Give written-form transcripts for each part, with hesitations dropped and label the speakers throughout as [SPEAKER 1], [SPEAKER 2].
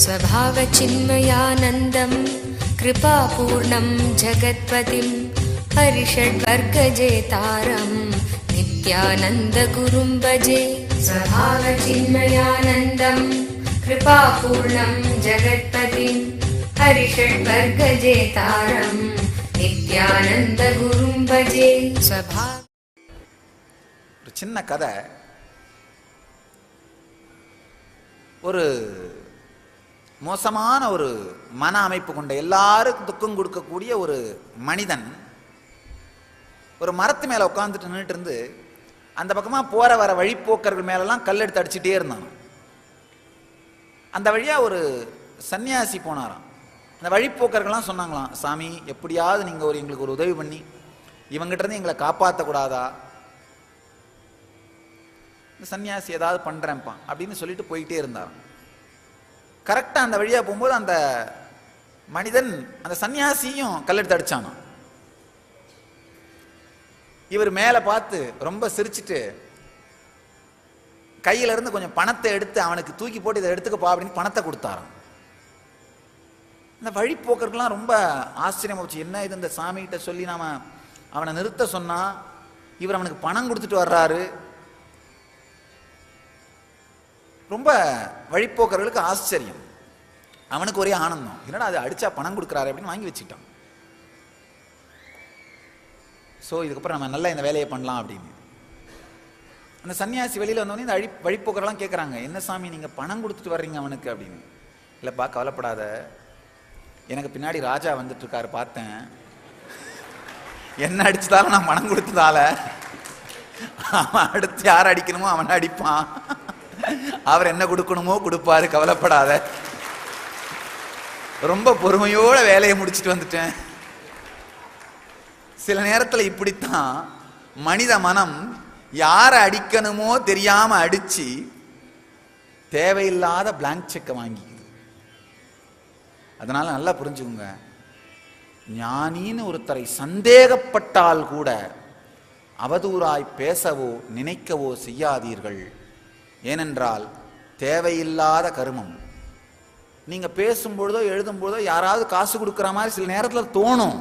[SPEAKER 1] स्वभावचिन्मयानन्दं कृपापूर्णं जगत्पतिं हरिषड्वर्गजेतारं नित्यानन्दगुरुं भजे। स्वभावचिन्मयानन्दं कृपापूर्णं जगत्पतिं हरिषड्वर्गजेतारं नित्यानन्दगुरुं भजे।
[SPEAKER 2] ஒரு சின்ன கதை. ஒரு மோசமான ஒரு மன அமைப்பு கொண்ட எல்லாருக்கும் துக்கம் கொடுக்கக்கூடிய ஒரு மனிதன் ஒரு மரத்து மேலே உட்காந்துட்டு நின்றுட்டு இருந்து அந்த பக்கமாக போகிற வர வழிப்போக்கர்கள் மேலெல்லாம் கல் எடுத்து அடிச்சுட்டே இருந்தான். அந்த வழியாக ஒரு சன்னியாசி போனாராம். அந்த வழிப்போக்கர்கள்லாம் சொன்னாங்களாம், சாமி எப்படியாவது நீங்கள் எங்களுக்கு ஒரு உதவி பண்ணி இவங்கிட்ட இருந்து எங்களை காப்பாற்றக்கூடாதா? இந்த சன்னியாசி ஏதாவது பண்ணுறேன்ப்பா அப்படின்னு சொல்லிட்டு போயிட்டே இருந்தாராம். கரெக்டாக அந்த வழியாக போகும்போது அந்த மனிதன் அந்த சன்னியாசியும் கல்லெடுத்து அடிச்சானாம். இவர் மேலே பார்த்து ரொம்ப சிரிச்சுட்டு கையில இருந்து கொஞ்சம் பணத்தை எடுத்து அவனுக்கு தூக்கி போட்டு இதை எடுத்துக்கப்பா அப்படின்னு பணத்தை கொடுத்தாராம். இந்த வழிப்போக்கர்கள்லாம் ரொம்ப ஆச்சரியமா போச்சு. என்ன இது, இந்த சாமிகிட்ட சொல்லி நாம அவனை நிறுத்த சொன்னா இவர் அவனுக்கு பணம் கொடுத்துட்டு வர்றாரு. ரொம்ப வழிப்போக்கர்களுக்கு ஆச்சரியம், அவனுக்கு ஒரே ஆனந்தம். என்னடா அது அடிச்சா பணம் கொடுக்குறாரு அப்படின்னு வாங்கி வச்சுக்கிட்டான். ஸோ இதுக்கப்புறம் நம்ம நல்லா இந்த வேலையை பண்ணலாம் அப்படின்னு. அந்த சன்னியாசி வெளியில் வந்தோடனே இந்த வழிப்போக்கரெல்லாம் கேட்குறாங்க, என்ன சாமி நீங்கள் பணம் கொடுத்துட்டு வர்றீங்க அவனுக்கு அப்படின்னு. இல்லைப்பா கவலைப்படாத, எனக்கு பின்னாடி ராஜா வந்துட்டு இருக்காரு பார்த்தேன், என்ன அடிச்சதால நான் பணம் கொடுத்ததால அவன் அடுத்து யார் அடிக்கணுமோ அவனை அடிப்பான், அவர் என்ன கொடுக்கணுமோ கொடுப்பாரு, கவலைப்படாத. ரொம்ப பொறுமையோட வேலையை முடிச்சுட்டு வந்துட்டேன். சில நேரத்தில் இப்படித்தான் மனித மனம் யாரை அடிக்கணுமோ தெரியாம அடிச்சு தேவையில்லாத பிளாங்க் செக்கை வாங்கிக்குது. அதனால நல்லா புரிஞ்சுக்குங்க, ஞானின்னு ஒருத்தரை சந்தேகப்பட்டால் கூட அவதூறாய் பேசவோ நினைக்கவோ செய்யாதீர்கள். ஏனென்றால் தேவையில்லாத கருமம். நீங்க பேசும்பொழுதோ எழுதும்பொழுதோ யாராவது காசு கொடுக்குற மாதிரி சில நேரத்தில் தோணும்.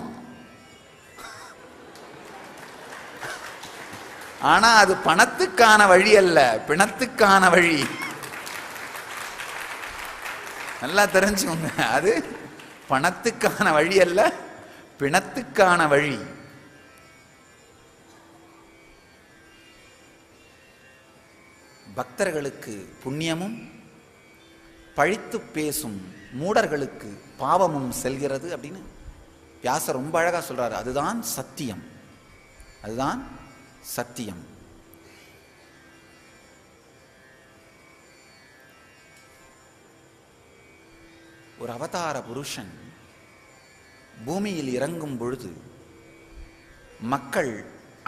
[SPEAKER 2] ஆனா அது பணத்துக்கான வழி அல்ல, பிணத்துக்கான வழி. நல்லா தெரிஞ்சுக்கோங்க, அது பணத்துக்கான வழி அல்ல, பிணத்துக்கான வழி. பக்தர்களுக்கு புண்ணியமும் பழித்து பேசும் மூடர்களுக்கு பாவமும் செல்கிறது அப்படின்னு வியாசர் ரொம்ப அழகா சொல்றாரு. அதுதான் சத்தியம், அதுதான் சத்தியம். ஒரு அவதார புருஷன் பூமியில் இறங்கும் பொழுது மக்கள்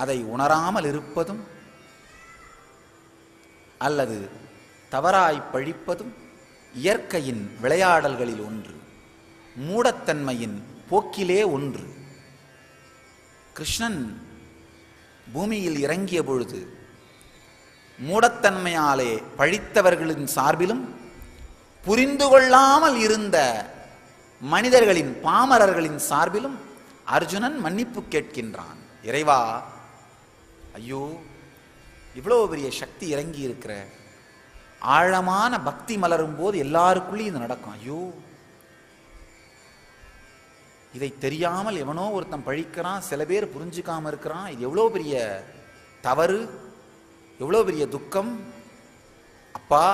[SPEAKER 2] அதை உணராமல் இருப்பதும் அல்லது தவறாய் பழிப்பதும் இயற்கையின் விளையாடல்களில் ஒன்று, மூடத்தன்மையின் போக்கிலே ஒன்று. கிருஷ்ணன் பூமியில் இறங்கிய பொழுது மூடத்தன்மையாலே பழித்தவர்களின் சார்பிலும் புரிந்து கொள்ளாமல் இருந்த மனிதர்களின் பாமரர்களின் சார்பிலும் அர்ஜுனன் மன்னிப்பு கேட்கின்றான். இறைவா, ஐயோ இவ்வளோ பெரிய சக்தி இறங்கி இருக்கிற, ஆழமான பக்தி மலரும் போது எல்லாருக்குள்ளேயும் இது நடக்கும். ஐயோ இதை தெரியாமல் எவனோ ஒருத்தன் பழிக்கிறான், சில பேர் புரிஞ்சுக்காம இருக்கிறான், இது எவ்வளோ பெரிய தவறு, எவ்வளோ பெரிய துக்கம். அப்பா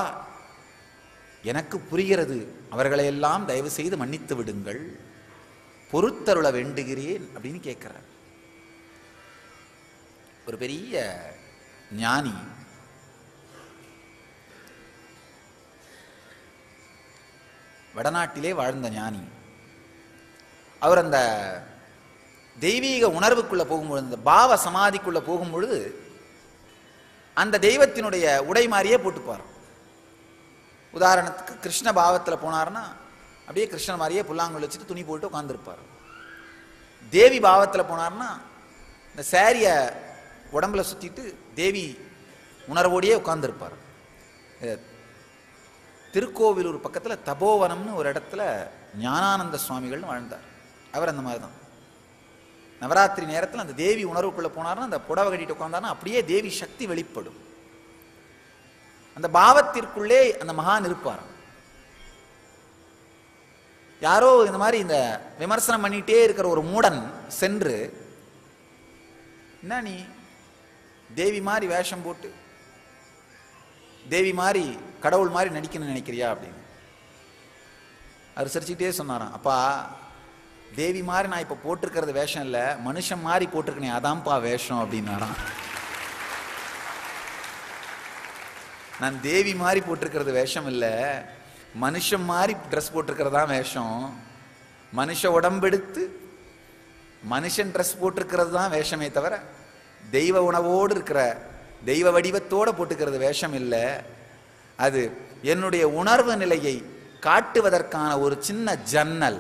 [SPEAKER 2] எனக்கு புரிகிறது, அவர்களையெல்லாம் தயவு செய்து மன்னித்து விடுங்கள், பொறுத்தருள வேண்டுகிறேன் அப்படின்னு கேட்கிறார். ஒரு பெரிய ஞானி வடநாட்டிலே வாழ்ந்த ஞானி. அவர் அந்த தெய்வீக உணர்வுக்குள்ள போகும்பொழுது, அந்த பாவ சமாதிக்குள்ள போகும்பொழுது அந்த தெய்வத்தினுடைய உடை மாதிரியே போட்டுப்பார். உதாரணத்துக்கு கிருஷ்ண பாவத்தில் போனார்னா அப்படியே கிருஷ்ணன் மாதிரியே புல்லாங்குழல் வச்சுட்டு துணி போட்டு உட்காந்துருப்பார். தேவி பாவத்தில் போனார்னா இந்த சாரிய உடம்புல சுற்றிட்டு தேவி உணர்வோடையே உட்கார்ந்துருப்பார். திருக்கோவிலூர் பக்கத்தில் தபோவனம்னு ஒரு இடத்துல ஞானானந்த சுவாமிகள்னு வாழ்ந்தார். அவர் அந்த மாதிரி தான். நவராத்திரி நேரத்தில் அந்த தேவி உணர்வுக்குள்ளே போனார்னா, அந்த புடவை கட்டிட்டு உட்காந்தாருன்னா அப்படியே தேவி சக்தி வெளிப்படும். அந்த பாவத்திற்குள்ளே அந்த மகான் இருப்பார். யாரோ இந்த மாதிரி இந்த விமர்சனம் பண்ணிட்டே இருக்கிற ஒரு மூடன் சென்று, என்ன நீ தேவி மாதிரி வேஷம் போட்டு தேவி மாதிரி கடவுள் மாதிரி நடிக்கணும்னு நினைக்கிறியா அப்படின்னு அவர் சிரிச்சுக்கிட்டே சொன்னாராம். அப்பா, தேவி மாதிரி நான் இப்போ போட்டிருக்கிறது வேஷம் இல்லை, மனுஷன் மாதிரி போட்டிருக்கேன், அதான்ப்பா வேஷம் அப்படின்னாராம். நான் தேவி மாதிரி போட்டிருக்கிறது வேஷம் இல்லை, மனுஷன் மாதிரி ட்ரெஸ் போட்டிருக்கிறதா வேஷம். மனுஷ உடம்பெடுத்து மனுஷன் ட்ரெஸ் போட்டிருக்கிறது தான் வேஷமே தவிர, தெய்வ உணவோடு இருக்கிற தெய்வ வடிவத்தோடு போட்டுக்கிறது வேஷம் இல்லை. அது என்னுடைய உணர்வு நிலையை காட்டுவதற்கான ஒரு சின்ன ஜன்னல்.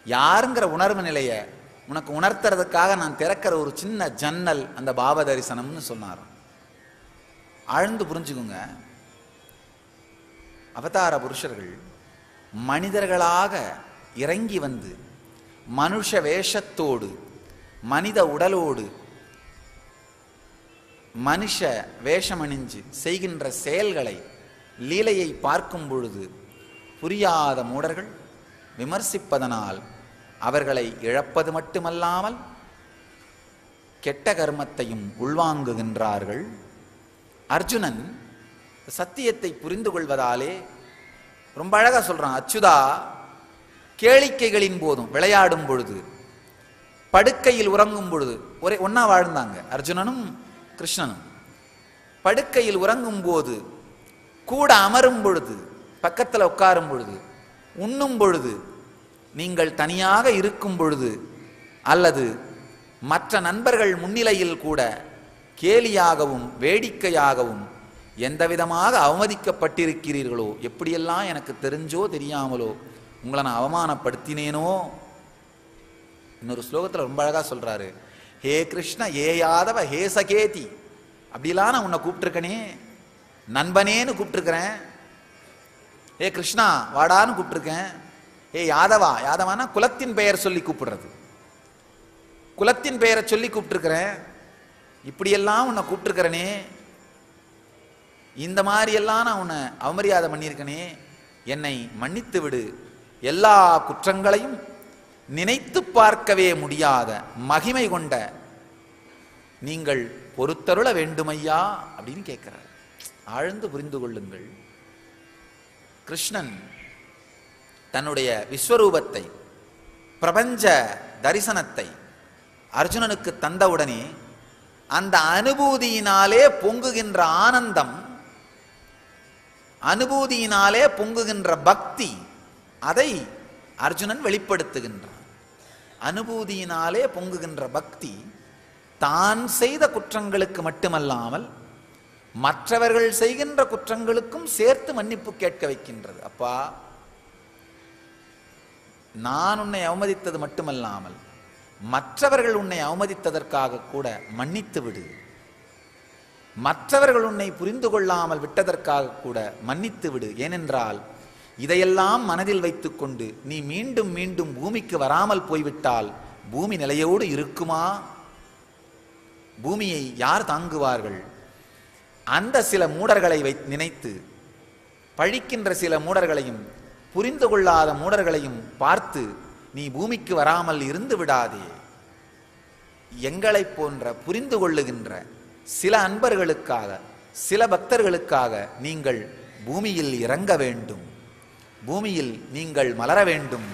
[SPEAKER 2] யாருங்கிற உணர்வு நிலையை உனக்கு உணர்த்துறதுக்காக நான் திறக்கிற ஒரு சின்ன ஜன்னல் அந்த பாவ தரிசனம்னு சொன்னார். ஆழ்ந்து புரிஞ்சுக்குங்க. அவதார புருஷர்கள் மனிதர்களாக இறங்கி வந்து மனுஷ வேஷத்தோடு மனித உடலோடு மனுஷ வேஷமணிஞ்சு செய்கின்ற செயல்களை லீலையை பார்க்கும் பொழுது புரியாத மூடர்கள் விமர்சிப்பதனால் அவர்களை இழப்பது மட்டுமல்லாமல் கெட்ட கர்மத்தையும் உள்வாங்குகின்றார்கள். அர்ஜுனன் சத்தியத்தை புரிந்து கொள்வதாலே ரொம்ப அழகா சொல்றான். அச்சுதா, கேளிக்கைகளின் போதும் விளையாடும் பொழுது, படுக்கையில் உறங்கும் பொழுது, ஒன்னா வாழ்ந்தாங்க அர்ஜுனனும் கிருஷ்ணனும். படுக்கையில் உறங்கும் போது, கூட அமரும் பொழுது, பக்கத்தில் உட்காரும் பொழுது, உண்ணும் பொழுது, நீங்கள் தனியாக இருக்கும் பொழுது, அல்லது மற்ற நண்பர்கள் முன்னிலையில் கூட கேலியாகவும் வேடிக்கையாகவும் எந்த விதமாக அவமதிக்கப்பட்டிருக்கிறீர்களோ, எப்படியெல்லாம் எனக்கு தெரிஞ்சோ தெரியாமலோ உங்களை நான் அவமானப்படுத்தினேனோ. இன்னொரு ஸ்லோகத்தில் ரொம்ப அழகா சொல்றாரு, ஹே கிருஷ்ண ஏ யாதவ ஹே சகேதி, அப்படிலாம் நான் உன்னை கூப்பிட்டுருக்கனே, நண்பனேன்னு கூப்பிட்டுருக்கிறேன். ஹே கிருஷ்ணா வாடான்னு கூப்பிட்டுருக்கேன். ஹே யாதவா, யாதவானா குலத்தின் பெயர் சொல்லி கூப்பிடுறது, குலத்தின் பெயரை சொல்லி கூப்பிட்டுருக்கிறேன். இப்படியெல்லாம் உன்னை கூப்பிட்டுருக்கிறனே, இந்த மாதிரியெல்லாம் நான் உன்னை அவமரியாதை பண்ணியிருக்கனே, என்னை மன்னித்து விடு. எல்லா குற்றங்களையும் நினைத்து பார்க்கவே முடியாத மகிமை கொண்ட நீங்கள் பொறுத்தருள வேண்டுமையா அப்படின்னு கேட்கிறார். ஆழ்ந்து புரிந்து கொள்ளுங்கள். கிருஷ்ணன் தன்னுடைய விஸ்வரூபத்தை, பிரபஞ்ச தரிசனத்தை அர்ஜுனனுக்கு தந்தவுடனே அந்த அனுபூதியினாலே பொங்குகின்ற ஆனந்தம், அனுபூதியினாலே பொங்குகின்ற பக்தி, அதை அர்ஜுனன் வெளிப்படுத்துகின்றான். அனுபூதியினாலே பொங்குகின்ற பக்தி தான் செய்த குற்றங்களுக்கு மட்டுமல்லாமல் மற்றவர்கள் செய்கின்ற குற்றங்களுக்கும் சேர்த்து மன்னிப்பு கேட்க வைக்கின்றது. அப்பா, நான் உன்னை அவமதித்தது மட்டுமல்லாமல் மற்றவர்கள் உன்னை அவமதித்ததற்காக கூட மன்னித்து விடு. மற்றவர்கள் உன்னை புரிந்து கொள்ளாமல் விட்டதற்காக கூட மன்னித்து விடு. ஏனென்றால் இதையெல்லாம் மனதில் வைத்துக்கொண்டு நீ மீண்டும் மீண்டும் பூமிக்கு வராமல் போய்விட்டால் பூமி நிலையோடு இருக்குமா? பூமியை யார் தாங்குவார்கள்? அந்த சில மூடர்களை நினைத்து பழிக்கின்ற சில மூடர்களையும் புரிந்து கொள்ளாத மூடர்களையும் பார்த்து நீ பூமிக்கு வராமல் இருந்து விடாதே. எங்களை போன்ற புரிந்து கொள்ளுகின்ற சில அன்பர்களுக்காக, சில பக்தர்களுக்காக நீங்கள் பூமியில் இறங்க வேண்டும், பூமியில் நீங்கள் மலர வேண்டும்,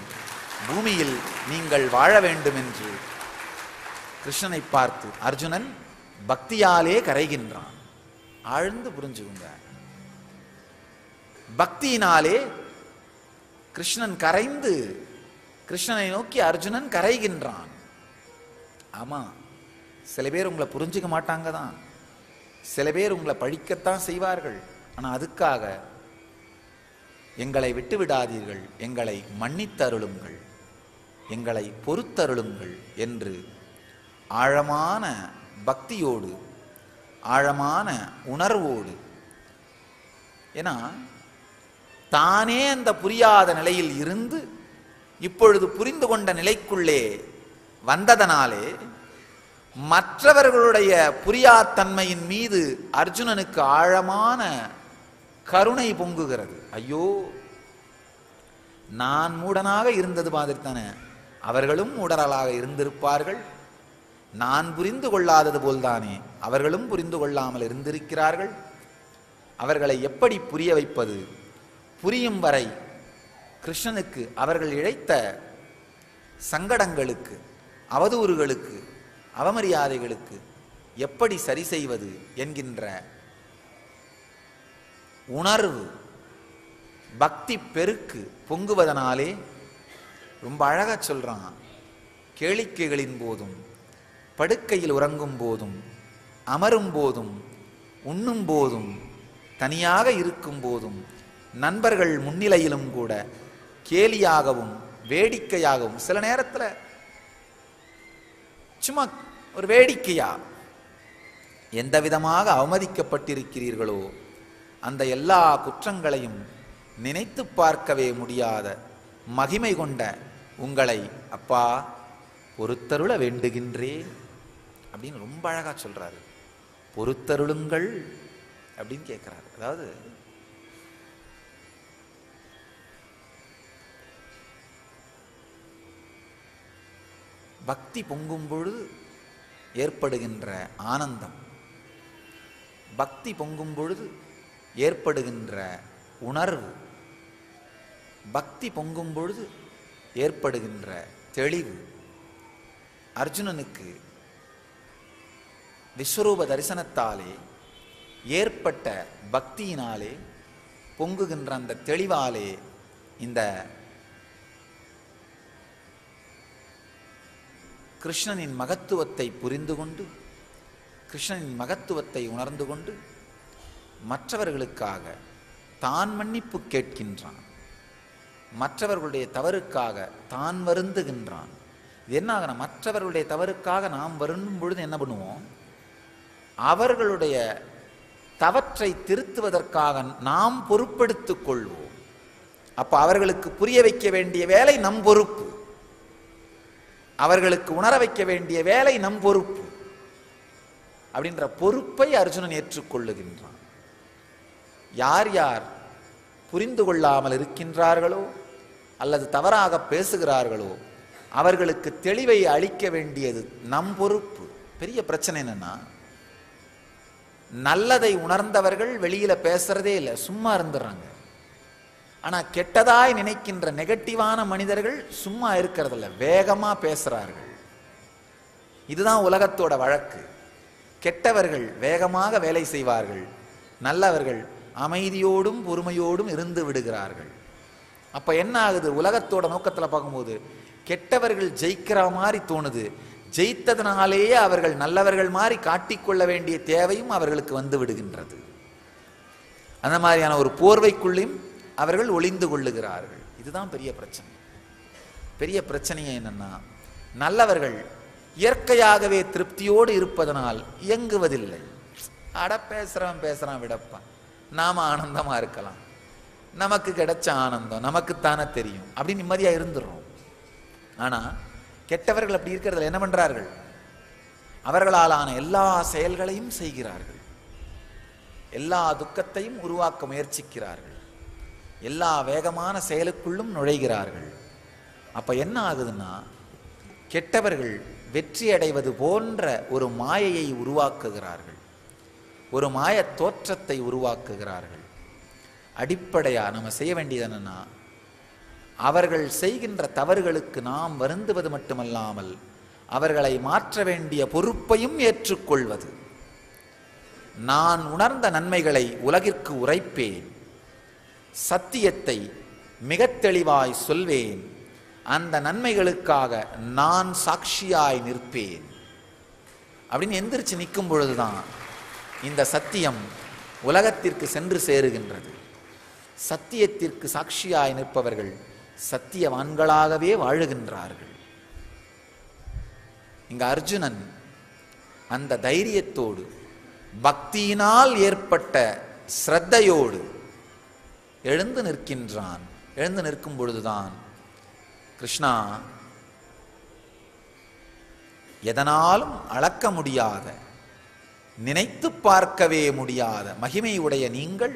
[SPEAKER 2] பூமியில் நீங்கள் வாழ வேண்டும் என்று கிருஷ்ணனை பார்த்து அர்ஜுனன் பக்தியாலே கரைகின்றான். ஆழ்ந்து புரிஞ்சுங்க. பக்தியினாலே கிருஷ்ணன் கரைந்து கிருஷ்ணனை நோக்கி அர்ஜுனன் கரைகின்றான். ஆமா, சில பேர் உங்களை புரிஞ்சுக்க மாட்டாங்க தான், சில பேர் உங்களை பழிக்கத்தான் செய்வார்கள். ஆனா அதுக்காக எங்களை விட்டு விடாதீர்கள், எங்களை மன்னித்தருளுங்கள், எங்களை பொறுத்தருளுங்கள் என்று ஆழமான பக்தியோடு, ஆழமான உணர்வோடு ஏன்னா தானே அந்த புரியாத நிலையில் இருந்து இப்பொழுது புரிந்து கொண்ட நிலைக்குள்ளே வந்ததனாலே மற்றவர்களுடைய புரியாத்தன்மையின் மீது அர்ஜுனனுக்கு ஆழமான கருணை பொங்குகிறது. ஐயோ, நான் மூடனாக இருந்தது மாதிரி தானே அவர்களும் மூடர்களாக இருந்திருப்பார்கள். நான் புரிந்து கொள்ளாதது போல்தானே அவர்களும் புரிந்து கொள்ளாமல் இருந்திருக்கிறார்கள். அவர்களை எப்படி புரிய வைப்பது? புரியும் வரை கிருஷ்ணனுக்கு அவர்கள் இழைத்த சங்கடங்களுக்கு, அவதூறுகளுக்கு, அவமரியாதைகளுக்கு எப்படி சரி செய்வது என்கின்ற உணர்வு, பக்தி பெருக்கு பொங்குவதனாலே ரொம்ப அழகா சொல்றான். கேளிக்கைகளின் போதும், படுக்கையில் உறங்கும் போதும், அமரும் போதும், உண்ணும் போதும், தனியாக இருக்கும் போதும், நண்பர்கள் முன்னிலையிலும் கூட கேலியாகவும் வேடிக்கையாகவும், சில நேரத்தில் சும்மா ஒரு வேடிக்கையா எந்த விதமாக அவமதிக்கப்பட்டிருக்கிறீர்களோ அந்த எல்லா குற்றங்களையும் நினைத்து பார்க்கவே முடியாத மகிமை கொண்ட உங்களை அப்பா பொறுத்தருள வேண்டுகின்றேன் அப்படின்னு ரொம்ப அழகா சொல்றாரு. பொறுத்தருளுங்கள் அப்படின்னு கேட்கிறாரு. அதாவது பக்தி பொங்கும் பொழுது ஏற்படுகின்ற ஆனந்தம், பக்தி பொங்கும் பொழுது ஏற்படுகின்ற உணர்வு, பக்தி பொங்கும் பொழுது ஏற்படுகின்ற தெளிவு அர்ஜுனனுக்கு விஸ்வரூப தரிசனத்தாலே ஏற்பட்ட பக்தியினாலே பொங்குகின்ற அந்த தெளிவாலே இந்த கிருஷ்ணனின் மகத்துவத்தை புரிந்து கொண்டு, கிருஷ்ணனின் மகத்துவத்தை உணர்ந்து கொண்டு மற்றவர்களுக்காக தான் மன்னிப்பு கேட்கின்றான். மற்றவர்களுடைய தவறுக்காக தான் வருந்துகின்றான். இது என்ன ஆகணும்? மற்றவர்களுடைய தவறுக்காக நாம் வருந்தும் பொழுது என்ன பண்ணுவோம்? அவர்களுடைய தவற்றை திருத்துவதற்காக நாம் பொறுப்பெடுத்துக் கொள்வோம். அப்ப அவர்களுக்கு புரிய வைக்க வேண்டிய வேலை நம் பொறுப்பு, அவர்களுக்கு உணர வைக்க வேண்டிய வேலை நம் பொறுப்பு அப்படின்ற பொறுப்பை அர்ஜுனன் ஏற்றுக்கொள்ளுகின்றான். யார் யார் புரிந்து கொள்ளாமல் இருக்கின்றார்களோ அல்லது தவறாக பேசுகிறார்களோ அவர்களுக்கு தெளிவை அளிக்க வேண்டியது நம் பொறுப்பு. பெரிய பிரச்சனை என்னன்னா, நல்லதை உணர்ந்தவர்கள் வெளியில பேசுறதே இல்லை, சும்மா இருந்துடுறாங்க. ஆனா கெட்டதாய் நினைக்கின்ற நெகட்டிவான மனிதர்கள் சும்மா இருக்கிறதில்ல, வேகமா பேசுறார்கள். இதுதான் உலகத்தோட வழக்கு. கெட்டவர்கள் வேகமாக வேலை செய்வார்கள், நல்லவர்கள் அமைதியோடும் பொறுமையோடும் இருந்து விடுகிறார்கள். அப்ப என்ன ஆகுது? உலகத்தோட நோக்கத்துல பார்க்கும்போது கெட்டவர்கள் ஜெயிக்கிற மாதிரி தோணுது. ஜெயித்ததனாலேயே அவர்கள் நல்லவர்கள் மாதிரி காட்டிக்கொள்ள வேண்டிய தேவையும் அவர்களுக்கு வந்து விடுகின்றது. அந்த மாதிரியான ஒரு போர்வைக்குள்ளையும் அவர்கள் ஒளிந்து கொள்ளுகிறார்கள். இதுதான் பெரிய பிரச்சனை. பெரிய பிரச்சனையே என்னன்னா, நல்லவர்கள் இயற்கையாகவே திருப்தியோடு இருப்பதனால் இயங்குவதில்லை. அட பேசுறவன் பேசுறான் விடப்பான், நாம ஆனந்தமா இருக்கலாம், நமக்கு கிடைச்ச ஆனந்தம் நமக்குத்தானே தெரியும் அப்படின்னு நிம்மதியா இருந்துடுறோம். ஆனா கெட்டவர்கள் அப்படி இருக்கிறதுல என்ன பண்றார்கள்? அவர்களாலான எல்லா செயல்களையும் செய்கிறார்கள், எல்லா துக்கத்தையும் உருவாக்க முயற்சிக்கிறார்கள், எல்லா வேகமான செயலுக்குள்ளும் நுழைகிறார்கள். அப்ப என்ன ஆகுதுன்னா, கெட்டவர்கள் வெற்றி அடைவது போன்ற ஒரு மாயையை உருவாக்குகிறார்கள், ஒரு மாய தோற்றத்தை உருவாக்குகிறார்கள். அடிப்படையா நம்ம செய்ய வேண்டியது என்னன்னா, அவர்கள் செய்கின்ற தவறுகளுக்கு நாம் வருந்துவது மட்டுமல்லாமல் அவர்களை மாற்ற வேண்டிய பொறுப்பையும் ஏற்றுக்கொள்வது. நான் உணர்ந்த நன்மைகளை உலகிற்கு உரைப்பேன், சத்தியத்தை மிக தெளிவாய் சொல்வேன், அந்த நன்மைகளுக்காக நான் சாட்சியாய் நிற்பேன் அப்படின்னு எந்திரிச்சு நிற்கும் பொழுதுதான் இந்த சத்தியம் உலகத்திற்கு சென்று சேருகின்றது. சத்தியத்திற்கு சாட்சியாய் நிற்பவர்கள் சத்தியவான்களாகவே வாழுகின்றார்கள். இங்க அர்ஜுனன் அந்த தைரியத்தோடு, பக்தியினால் ஏற்பட்ட ஸ்ரத்தையோடு எழுந்து நிற்கின்றான். எழுந்து நிற்கும் பொழுதுதான் கிருஷ்ணா, எதனாலும் அளக்க முடியாத, நினைத்து பார்க்கவே முடியாத மகிமை உடைய நீங்கள்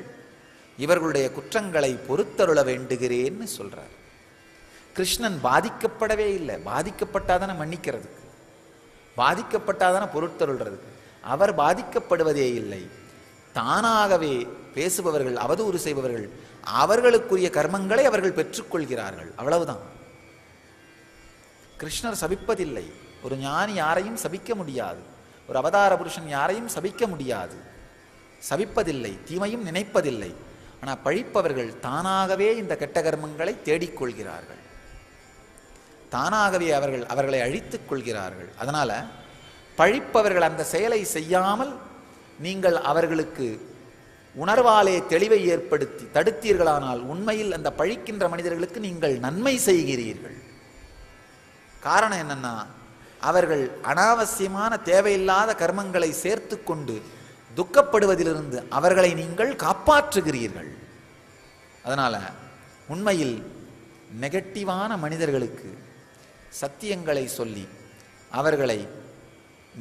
[SPEAKER 2] இவர்களுடைய குற்றங்களை பொறுத்தருள வேண்டுகிறேன்னு சொல்றார். கிருஷ்ணன் பாதிக்கப்படவே இல்லை. பாதிக்கப்பட்டாதான மன்னிக்கிறதுக்கு, பாதிக்கப்பட்டாதான பொறுத்தருள்றதுக்கு. அவர் பாதிக்கப்படுவதே இல்லை. தானாகவே பேசுபவர்கள், அவதூறு செய்பவர்கள், அவர்களுக்குரிய கர்மங்களை அவர்கள் பெற்றுக்கொள்கிறார்கள். அவ்வளவுதான். கிருஷ்ணர் சபிப்பதில்லை. ஒரு ஞானி யாரையும் சபிக்க முடியாது. ஒரு அவதார புருஷன் யாரையும் சபிக்க முடியாது. சபிப்பதில்லை, தீமையும் நினைப்பதில்லை. ஆனால் பழிப்பவர்கள் தானாகவே இந்த கெட்ட கர்மங்களை தேடிக்கொள்கிறார்கள். தானாகவே அவர்களை அழித்துக் கொள்கிறார்கள். அதனால பழிப்பவர்கள் அந்த செயலை செய்யாமல் நீங்கள் அவர்களுக்கு உணர்வாலே தெளிவை ஏற்படுத்தி தடுத்தீர்களானால் உண்மையில் அந்த பழிக்கின்ற மனிதர்களுக்கு நீங்கள் நன்மை செய்கிறீர்கள். காரணம் என்னன்னா, அவர்கள் அனாவசியமான தேவையில்லாத கர்மங்களை சேர்த்து கொண்டு துக்கப்படுவதிலிருந்து அவர்களை நீங்கள் காப்பாற்றுகிறீர்கள். அதனால உண்மையில் நெகட்டிவான மனிதர்களுக்கு சத்தியங்களை சொல்லி அவர்களை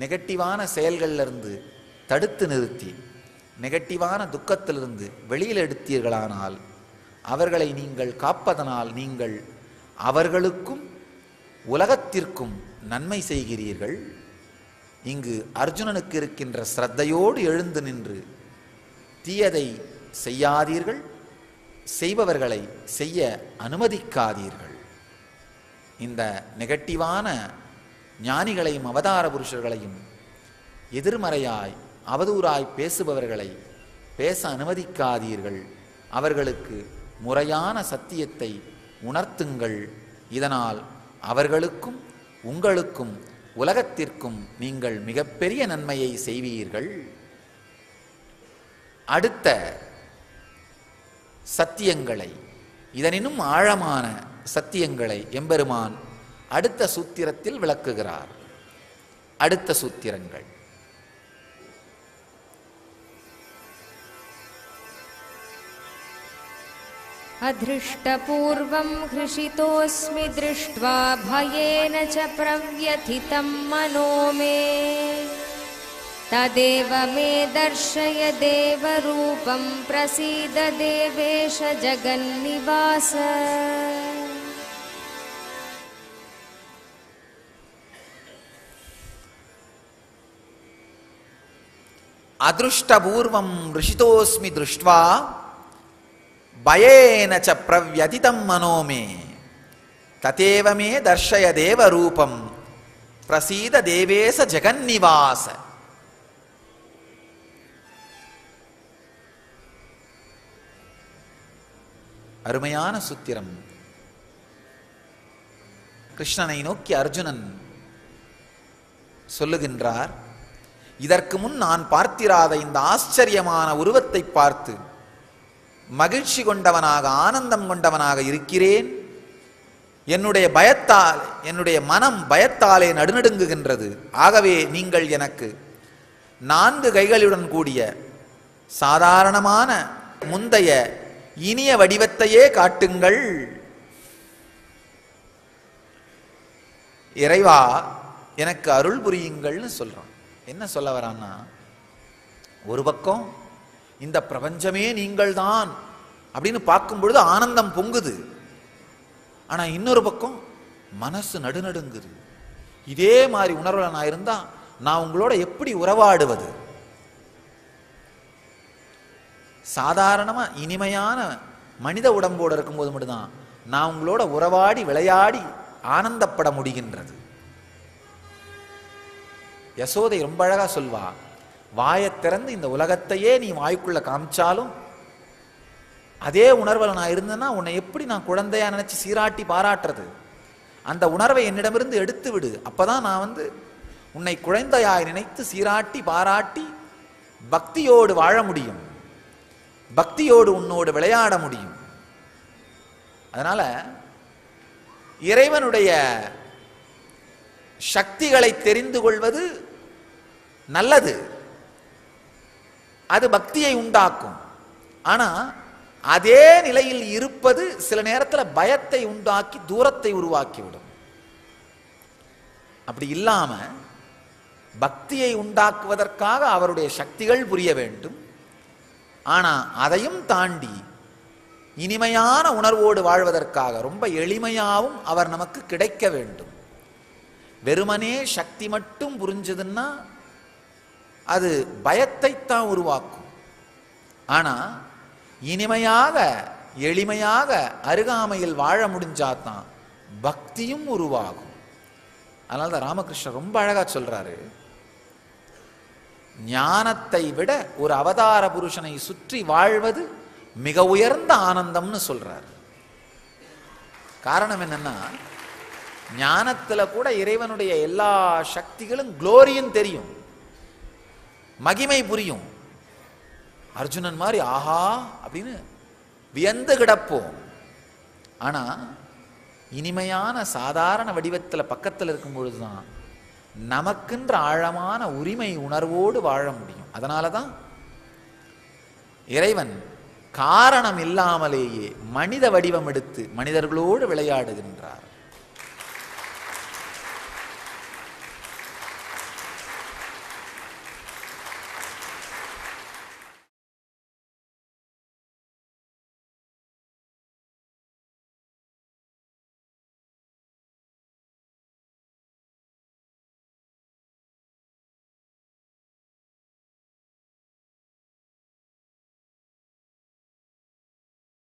[SPEAKER 2] நெகட்டிவான செயல்களிலிருந்து தடுத்து நிறுத்தி நெகட்டிவான துக்கத்திலிருந்து வெளியில் எடுத்தீர்களானால் அவர்களை நீங்கள் காப்பதனால் நீங்கள் அவர்களுக்கும் உலகத்திற்கும் நன்மை செய்கிறீர்கள். இங்கு அர்ஜுனனுக்கு இருக்கின்ற ஸ்ரத்தையோடு எழுந்து நின்று தீயதை செய்யாதீர்கள், செய்பவர்களை செய்ய அனுமதிக்காதீர்கள். இந்த நெகட்டிவான ஞானிகளையும் அவதார புருஷர்களையும் எதிர்மறையாய் அவதூறாய் பேசுபவர்களை பேச அனுமதிக்காதீர்கள். அவர்களுக்கு முறையான சத்தியத்தை உணர்த்துங்கள். இதனால் அவர்களுக்கும் உங்களுக்கும் உலகத்திற்கும் நீங்கள் மிகப்பெரிய நன்மையை செய்வீர்கள். அடுத்த சத்தியங்களை, இதனினும் ஆழமான சத்தியங்களை எம்பெருமான் அடுத்த சூத்திரத்தில் விளக்குகிறார். அடுத்த சூத்திரங்கள்:
[SPEAKER 1] अधृष्टपूर्वं हृषितोऽस्मि दृष्ट्वा भयेन च प्रव्यथितं मनो मे तदेव मे दर्शय देवरूपं प्रसीद देवेश जगन्निवास.
[SPEAKER 2] अदृष्टपूर्वं हृषितोऽस्मि दृष्ट्वा भयेन च प्रव्यथितं मनो मे तदेव मे दर्शय देवरूपं प्रसीद देवेश जगन्निवास. அருமையான சூத்திரம். கிருஷ்ணனை நோக்கி அர்ஜுனன் சொல்லுகின்றார், இதற்கு முன் நான் பார்த்திராத இந்த ஆச்சரியமான உருவத்தை பார்த்து மகிழ்ச்சி கொண்டவனாக ஆனந்தம் கொண்டவனாக இருக்கிறேன். என்னுடைய பயத்தால், என்னுடைய மனம் பயத்தாலே நடுநடுங்குகின்றது. ஆகவே நீங்கள் எனக்கு 4 கைகளுடன் கூடிய சாதாரணமான முந்தைய இனிய வடிவத்தையே காட்டுங்கள். இறைவா, எனக்கு அருள் புரியுங்கள்னு சொல்றான். என்ன சொல்ல வரான்னா, ஒரு பக்கம் இந்த பிரபஞ்சமே நீங்கள் தான் அப்படின்னு பார்க்கும் பொழுது ஆனந்தம் பொங்குது. ஆனா இன்னொரு பக்கம் மனசு நடுநடுங்குது. இதே மாதிரி உணர்வுல நான் இருந்தா நான் உங்களோட எப்படி உறவாடுவது? சாதாரணமா இனிமையான மனித உடம்போடு இருக்கும்போது மட்டும்தான் நான் உங்களோட உறவாடி விளையாடி ஆனந்தப்பட முடிகின்றது. யசோதை ரொம்ப அழகா சொல்வா, வாயை திறந்து இந்த உலகத்தையே நீ வாய்க்குள்ள காமிச்சாலும் அதே உணர்வில் நான் இருந்தேன்னா உன்னை எப்படி நான் குழந்தையா நினைச்சு சீராட்டி பாராட்டுறது? அந்த உணர்வை என்னிடமிருந்து எடுத்து விடு. அப்பதான் நான் உன்னை குழந்தையாய் நினைத்து சீராட்டி பாராட்டி பக்தியோடு வாழ முடியும், பக்தியோடு உன்னோடு விளையாட முடியும். அதனால இறைவனுடைய சக்திகளை தெரிந்து கொள்வது நல்லது, அது பக்தியை உண்டாக்கும். ஆனா அதே நிலையில் இருப்பது சில நேரத்தில் பயத்தை உண்டாக்கி தூரத்தை உருவாக்கிவிடும். அப்படி இல்லாம பக்தியை உண்டாக்குவதற்காக அவருடைய சக்திகள் புரிய வேண்டும். ஆனா அதையும் தாண்டி இனிமையான உணர்வோடு வாழ்வதற்காக ரொம்ப எளிமையாகவும் அவர் நமக்கு கிடைக்க வேண்டும். வெறுமனே சக்தி மட்டும் புரிஞ்சதுன்னா அது பயத்தைத்தான் உருவாக்கும். ஆனா இனிமையாக எளிமையாக அருகாமையில் வாழ முடிஞ்சாதான் பக்தியும் உருவாகும். அதனால தான் ராமகிருஷ்ணர் ரொம்ப அழகா சொல்றாரு, ஞானத்தை விட ஒரு அவதார புருஷனை சுற்றி வாழ்வது மிக உயர்ந்த ஆனந்தம்னு சொல்றார். காரணம் என்னன்னா, ஞானத்துல கூட இறைவனுடைய எல்லா சக்திகளும் குளோரியும் தெரியும், மகிமை புரியும். அர்ஜுனன் மாதிரி ஆஹா அப்படின்னு வியந்து கிடப்போம். ஆனா இனிமையான சாதாரண வடிவத்தில் பக்கத்தில் இருக்கும் பொழுதுதான் நமக்கென்ற ஆழமான உரிமை உணர்வோடு வாழ முடியும். அதனாலதான் இறைவன் காரணம் இல்லாமலேயே மனித வடிவம் எடுத்து மனிதர்களோடு விளையாடுகின்றார்.